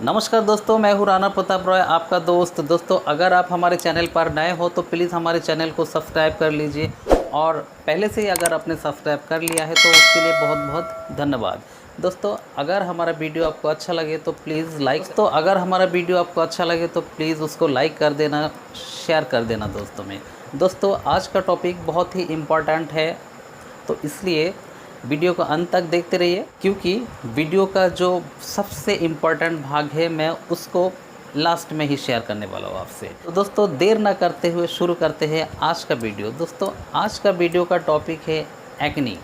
नमस्कार दोस्तों, मैं हूँ राणा प्रताप रॉय, आपका दोस्त। दोस्तों, अगर आप हमारे चैनल पर नए हो तो प्लीज़ हमारे चैनल को सब्सक्राइब कर लीजिए, और पहले से ही अगर आपने सब्सक्राइब कर लिया है तो उसके लिए बहुत बहुत धन्यवाद। दोस्तों, अगर हमारा वीडियो आपको अच्छा लगे तो प्लीज़ उसको लाइक कर देना, शेयर कर देना दोस्तों में। दोस्तों, आज का टॉपिक बहुत ही इम्पोर्टेंट है, तो इसलिए वीडियो को अंत तक देखते रहिए, क्योंकि वीडियो का जो सबसे इम्पोर्टेंट भाग है मैं उसको लास्ट में ही शेयर करने वाला हूँ आपसे। तो दोस्तों, देर ना करते हुए शुरू करते हैं आज का वीडियो। दोस्तों, आज का वीडियो का टॉपिक है एक्नी।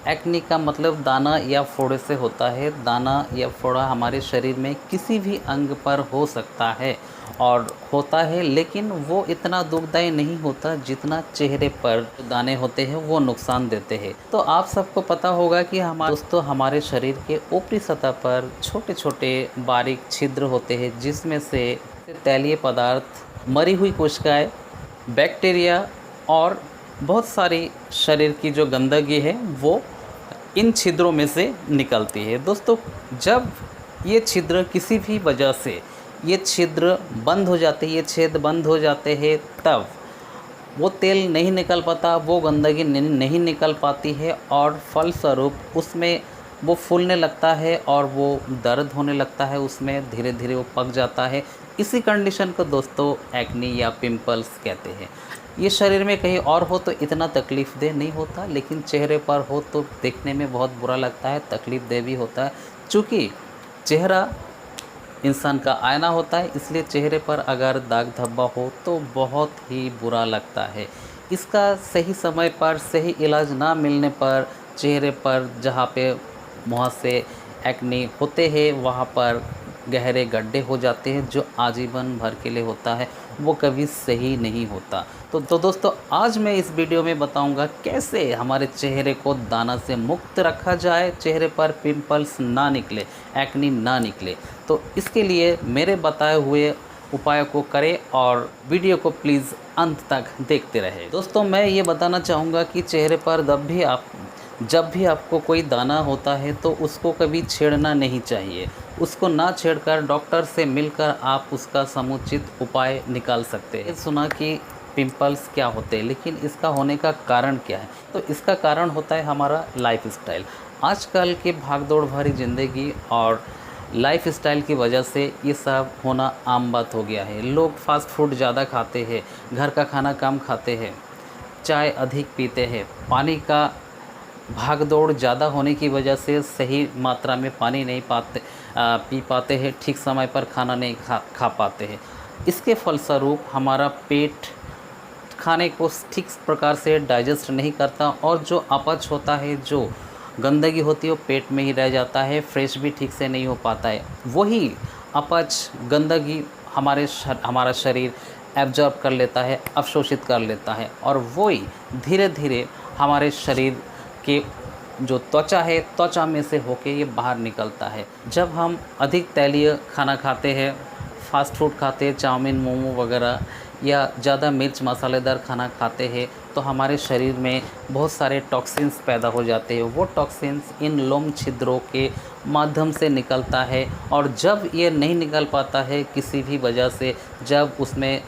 एक्नी का मतलब दाना या फोड़े से होता है। दाना या फोड़ा हमारे शरीर में किसी भी अंग पर हो सकता है और होता है, लेकिन वो इतना दुखदायी नहीं होता जितना चेहरे पर दाने होते हैं वो नुकसान देते हैं। तो आप सबको पता होगा कि हमारे शरीर के ऊपरी सतह पर छोटे छोटे बारीक छिद्र होते हैं, जिसमें से तैलीय पदार्थ, मरी हुई कोशिकाएं, बैक्टीरिया और बहुत सारी शरीर की जो गंदगी है वो इन छिद्रों में से निकलती है। दोस्तों, जब ये छिद्र किसी भी वजह से ये छिद्र बंद हो जाते हैं, ये छेद बंद हो जाते हैं, तब वो तेल नहीं निकल पाता, वो गंदगी नहीं निकल पाती है, और फलस्वरूप उसमें वो फूलने लगता है और वो दर्द होने लगता है, उसमें धीरे धीरे वो पक जाता है। इसी कंडीशन को दोस्तों एक्नी या पिंपल्स कहते हैं। ये शरीर में कहीं और हो तो इतना तकलीफ़ दे नहीं होता, लेकिन चेहरे पर हो तो देखने में बहुत बुरा लगता है, तकलीफ़ दे भी होता है। चूँकि चेहरा इंसान का आईना होता है, इसलिए चेहरे पर अगर दाग धब्बा हो तो बहुत ही बुरा लगता है। इसका सही समय पर सही इलाज ना मिलने पर चेहरे पर जहाँ पे मुहासे एक्नी होते हैं वहाँ पर गहरे गड्ढे हो जाते हैं, जो आजीवन भर के लिए होता है, वो कभी सही नहीं होता। तो दोस्तों, आज मैं इस वीडियो में बताऊंगा कैसे हमारे चेहरे को दाना से मुक्त रखा जाए, चेहरे पर पिंपल्स ना निकले, एक्नी ना निकले। तो इसके लिए मेरे बताए हुए उपायों को करें और वीडियो को प्लीज़ अंत तक देखते रहें। दोस्तों, मैं ये बताना चाहूँगा कि चेहरे पर जब भी आपको कोई दाना होता है तो उसको कभी छेड़ना नहीं चाहिए। उसको ना छेड़कर डॉक्टर से मिलकर आप उसका समुचित उपाय निकाल सकते हैं। सुना कि पिंपल्स क्या होते हैं, लेकिन इसका होने का कारण क्या है? तो इसका कारण होता है हमारा लाइफस्टाइल। आजकल के भागदौड़ भरी ज़िंदगी और लाइफस्टाइल की वजह से ये सब होना आम बात हो गया है। लोग फास्ट फूड ज़्यादा खाते हैं, घर का खाना कम खाते हैं, चाय अधिक पीते हैं, पानी का भाग दौड़ ज़्यादा होने की वजह से सही मात्रा में पानी नहीं पी पाते हैं, ठीक समय पर खाना नहीं खा पाते हैं। इसके फलस्वरूप हमारा पेट खाने को ठीक प्रकार से डाइजेस्ट नहीं करता, और जो अपच होता है, जो गंदगी होती है, वो पेट में ही रह जाता है, फ्रेश भी ठीक से नहीं हो पाता है। वही अपच गंदगी हमारा शरीर एब्जॉर्ब कर लेता है, अवशोषित कर लेता है, और वही धीरे धीरे हमारे शरीर कि जो त्वचा है, त्वचा में से होके ये बाहर निकलता है। जब हम अधिक तैलीय खाना खाते हैं, फास्ट फूड खाते हैं, चाउमीन, मोमो वगैरह, या ज़्यादा मिर्च मसालेदार खाना खाते हैं, तो हमारे शरीर में बहुत सारे टॉक्सिन्स पैदा हो जाते हैं। वो टॉक्सिन्स इन लोम छिद्रों के माध्यम से निकलता है, और जब ये नहीं निकल पाता है किसी भी वजह से, जब उसमें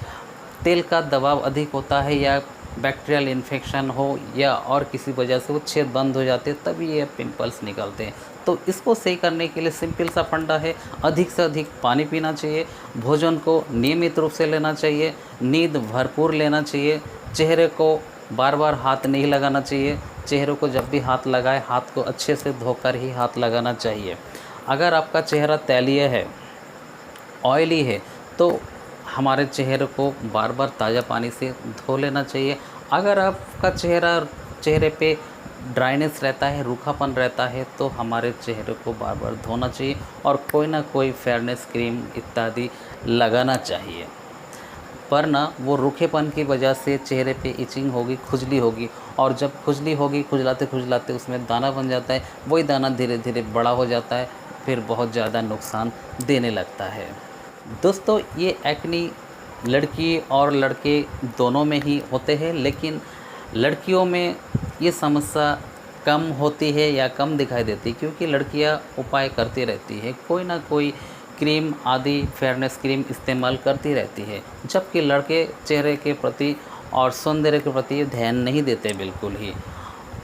तेल का दबाव अधिक होता है या बैक्टीरियल इन्फेक्शन हो या और किसी वजह से वो छेद बंद हो जाते हैं, तभी ये पिंपल्स निकलते हैं। तो इसको सही करने के लिए सिंपल सा फंडा है, अधिक से अधिक पानी पीना चाहिए, भोजन को नियमित रूप से लेना चाहिए, नींद भरपूर लेना चाहिए, चेहरे को बार बार हाथ नहीं लगाना चाहिए। चेहरे को जब भी हाथ लगाए, हाथ को अच्छे से धोकर ही हाथ लगाना चाहिए। अगर आपका चेहरा तैलीय है, ऑयली है, तो हमारे चेहरे को बार बार ताज़ा पानी से धो लेना चाहिए। अगर आपका चेहरे पे ड्राइनेस रहता है, रूखापन रहता है, तो हमारे चेहरे को बार बार धोना चाहिए और कोई ना कोई फेयरनेस क्रीम इत्यादि लगाना चाहिए। वरना वो रूखेपन की वजह से चेहरे पे इचिंग होगी, खुजली होगी, और जब खुजली होगी, खुजलाते खुजलाते उसमें दाना बन जाता है। वही दाना धीरे धीरे बड़ा हो जाता है, फिर बहुत ज़्यादा नुकसान देने लगता है। दोस्तों, ये एक्नी लड़की और लड़के दोनों में ही होते हैं, लेकिन लड़कियों में ये समस्या कम होती है या कम दिखाई देती है, क्योंकि लड़कियां उपाय करती रहती है, कोई ना कोई क्रीम आदि फेयरनेस क्रीम इस्तेमाल करती रहती है, जबकि लड़के चेहरे के प्रति और सौंदर्य के प्रति ध्यान नहीं देते बिल्कुल ही,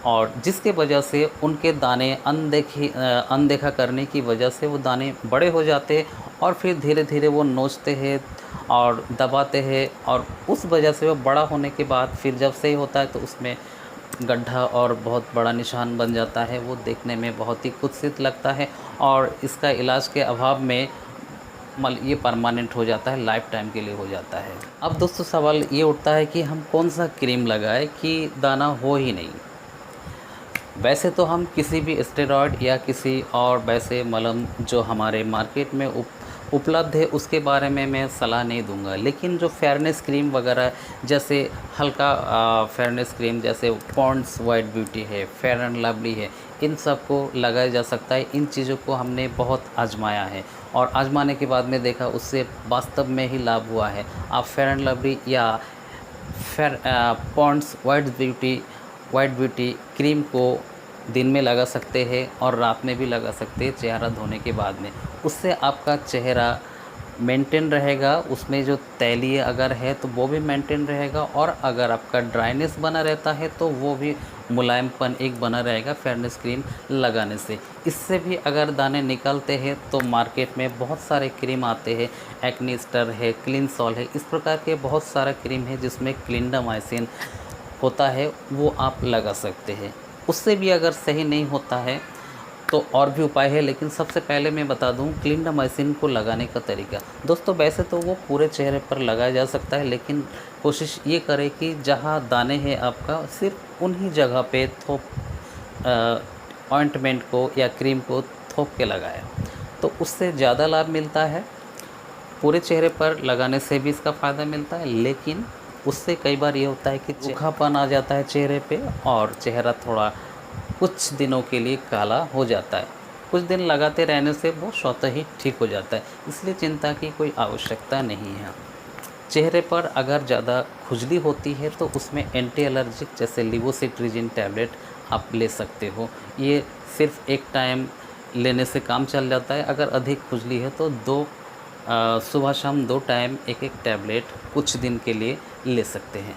और जिसके वजह से उनके दाने अनदेखा करने की वजह से वो दाने बड़े हो जाते हैं और फिर धीरे धीरे वो नोचते हैं और दबाते हैं, और उस वजह से वो बड़ा होने के बाद फिर जब सही होता है तो उसमें गड्ढा और बहुत बड़ा निशान बन जाता है। वो देखने में बहुत ही कुत्सित लगता है और इसका इलाज के अभाव में ये परमानेंट हो जाता है, लाइफ टाइम के लिए हो जाता है। अब दोस्तों सवाल ये उठता है कि हम कौन सा क्रीम लगाएं कि दाना हो ही नहीं। वैसे तो हम किसी भी स्टेरॉयड या किसी और वैसे मलहम जो हमारे मार्केट में उपलब्ध है उसके बारे में मैं सलाह नहीं दूंगा, लेकिन जो फेयरनेस क्रीम वगैरह जैसे हल्का फेयरनेस क्रीम जैसे पॉन्ड्स वाइट ब्यूटी है, फेयर एंड लवली है, इन सब को लगाया जा सकता है। इन चीज़ों को हमने बहुत आजमाया है और आजमाने के बाद में देखा उससे वास्तव में ही लाभ हुआ है। आप फेयर एंड लवली या पॉन्ड्स वाइट ब्यूटी क्रीम को दिन में लगा सकते हैं और रात में भी लगा सकते हैं चेहरा धोने के बाद में। उससे आपका चेहरा मेंटेन रहेगा, उसमें जो तैलीय अगर है तो वो भी मेंटेन रहेगा, और अगर आपका ड्राइनेस बना रहता है तो वो भी मुलायमपन एक बना रहेगा फेयरनेस क्रीम लगाने से। इससे भी अगर दाने निकलते हैं तो मार्केट में बहुत सारे क्रीम आते हैं, एक्ने स्टार है, क्लीनसॉल है, इस प्रकार के बहुत सारा क्रीम है जिसमें क्लिंडामाइसिन होता है, वो आप लगा सकते हैं। उससे भी अगर सही नहीं होता है तो और भी उपाय है, लेकिन सबसे पहले मैं बता दूं क्लिंडामाइसिन को लगाने का तरीका। दोस्तों वैसे तो वो पूरे चेहरे पर लगाया जा सकता है, लेकिन कोशिश ये करें कि जहां दाने हैं आपका सिर्फ उन्हीं जगह पे ऑइंटमेंट को या क्रीम को थोप के लगाएं, तो उससे ज़्यादा लाभ मिलता है। पूरे चेहरे पर लगाने से भी इसका फ़ायदा मिलता है, लेकिन उससे कई बार ये होता है कि सूखापन आ जाता है चेहरे पे और चेहरा थोड़ा कुछ दिनों के लिए काला हो जाता है। कुछ दिन लगाते रहने से वो स्वतः ही ठीक हो जाता है, इसलिए चिंता की कोई आवश्यकता नहीं है। चेहरे पर अगर ज़्यादा खुजली होती है तो उसमें एंटी एलर्जिक जैसे लिवोसिट्रिजिन टैबलेट आप ले सकते हो। ये सिर्फ एक टाइम लेने से काम चल जाता है। अगर अधिक खुजली है तो सुबह शाम 2 टाइम एक टैबलेट कुछ दिन के लिए ले सकते हैं।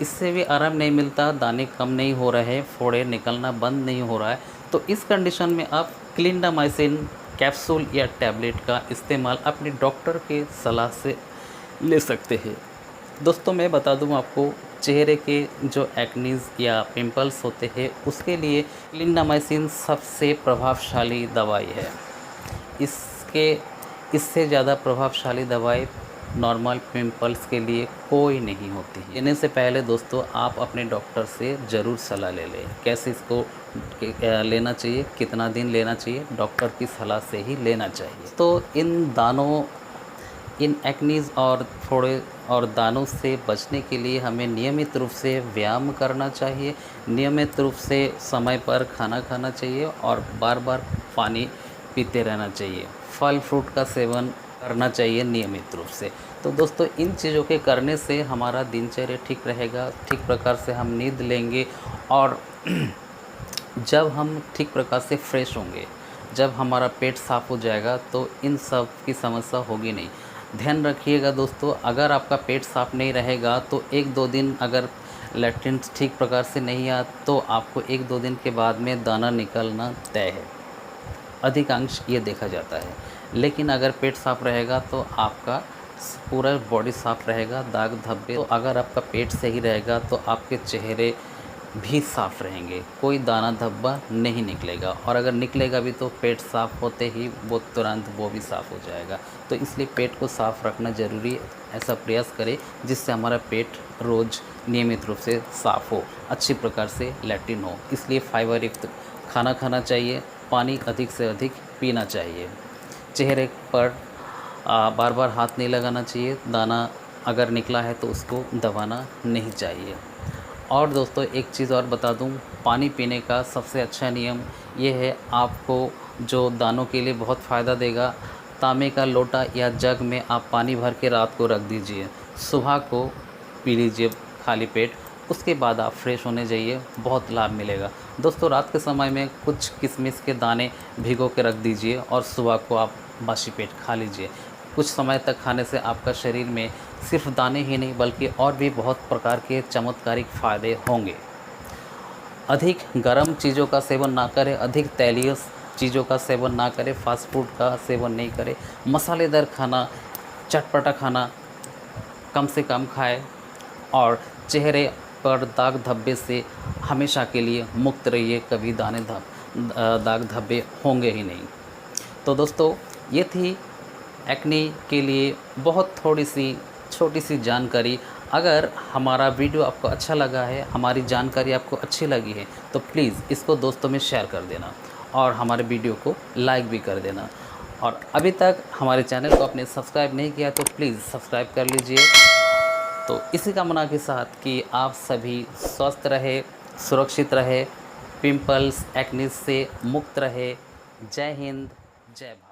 इससे भी आराम नहीं मिलता, दाने कम नहीं हो रहे, फोड़े निकलना बंद नहीं हो रहा है, तो इस कंडीशन में आप क्लिंडामाइसिन कैप्सूल या टैबलेट का इस्तेमाल अपने डॉक्टर के सलाह से ले सकते हैं। दोस्तों मैं बता दूं आपको, चेहरे के जो एक्नीज़ या पिंपल्स होते हैं उसके लिए क्लिंडामाइसिन सबसे प्रभावशाली दवाई है। इससे ज़्यादा प्रभावशाली दवाई नॉर्मल पिंपल्स के लिए कोई नहीं होती है। लेने से पहले दोस्तों आप अपने डॉक्टर से ज़रूर सलाह ले लें, कैसे इसको लेना चाहिए, कितना दिन लेना चाहिए, डॉक्टर की सलाह से ही लेना चाहिए। तो इन एक्नीज़ और फोड़े और दानों से बचने के लिए हमें नियमित रूप से व्यायाम करना चाहिए, नियमित रूप से समय पर खाना खाना चाहिए और बार बार पानी पीते रहना चाहिए। फल फ्रूट का सेवन करना चाहिए नियमित रूप से। तो दोस्तों इन चीज़ों के करने से हमारा दिनचर्या ठीक रहेगा, ठीक प्रकार से हम नींद लेंगे, और जब हम ठीक प्रकार से फ्रेश होंगे, जब हमारा पेट साफ़ हो जाएगा तो इन सब की समस्या होगी नहीं। ध्यान रखिएगा दोस्तों, अगर आपका पेट साफ़ नहीं रहेगा तो 1-2 दिन अगर लैट्रिन ठीक प्रकार से नहीं आया तो आपको 1-2 दिन के बाद में दाना निकलना तय है, अधिकांश ये देखा जाता है। लेकिन अगर पेट साफ़ रहेगा तो आपका पूरा बॉडी साफ़ रहेगा, दाग धब्बे, तो अगर आपका पेट सही रहेगा तो आपके चेहरे भी साफ़ रहेंगे, कोई दाना धब्बा नहीं निकलेगा, और अगर निकलेगा भी तो पेट साफ़ होते ही वो तुरंत वो भी साफ़ हो जाएगा। तो इसलिए पेट को साफ़ रखना ज़रूरी है। ऐसा प्रयास करें जिससे हमारा पेट रोज़ नियमित रूप से साफ़ हो, अच्छी प्रकार से लैट्रिन हो। इसलिए फाइबर युक्त खाना खाना चाहिए, पानी अधिक से अधिक पीना चाहिए, चेहरे पर बार बार हाथ नहीं लगाना चाहिए, दाना अगर निकला है तो उसको दबाना नहीं चाहिए। और दोस्तों एक चीज़ और बता दूं, पानी पीने का सबसे अच्छा नियम ये है, आपको जो दानों के लिए बहुत फ़ायदा देगा, तांबे का लोटा या जग में आप पानी भर के रात को रख दीजिए, सुबह को पी लीजिए खाली पेट, उसके बाद आप फ्रेश होने जाइए, बहुत लाभ मिलेगा। दोस्तों रात के समय में कुछ किशमिश के दाने भिगो के रख दीजिए और सुबह को आप बासी पेट खा लीजिए। कुछ समय तक खाने से आपका शरीर में सिर्फ दाने ही नहीं बल्कि और भी बहुत प्रकार के चमत्कारिक फ़ायदे होंगे। अधिक गर्म चीज़ों का सेवन ना करें, अधिक तैलीय चीज़ों का सेवन ना करें, फास्ट फूड का सेवन नहीं करें, मसालेदार खाना, चटपटा खाना कम से कम खाएं और चेहरे पर दाग धब्बे से हमेशा के लिए मुक्त रहिए। कभी दाग धब्बे होंगे ही नहीं। तो दोस्तों, ये थी एक्ने के लिए बहुत थोड़ी सी छोटी सी जानकारी। अगर हमारा वीडियो आपको अच्छा लगा है, हमारी जानकारी आपको अच्छी लगी है, तो प्लीज़ इसको दोस्तों में शेयर कर देना और हमारे वीडियो को लाइक भी कर देना। और अभी तक हमारे चैनल को आपने सब्सक्राइब नहीं किया तो प्लीज़ सब्सक्राइब कर लीजिए। तो इसी कामना के साथ कि आप सभी स्वस्थ रहे, सुरक्षित रहे, पिंपल्स एक्ने से मुक्त रहे। जय हिंद, जय भारत।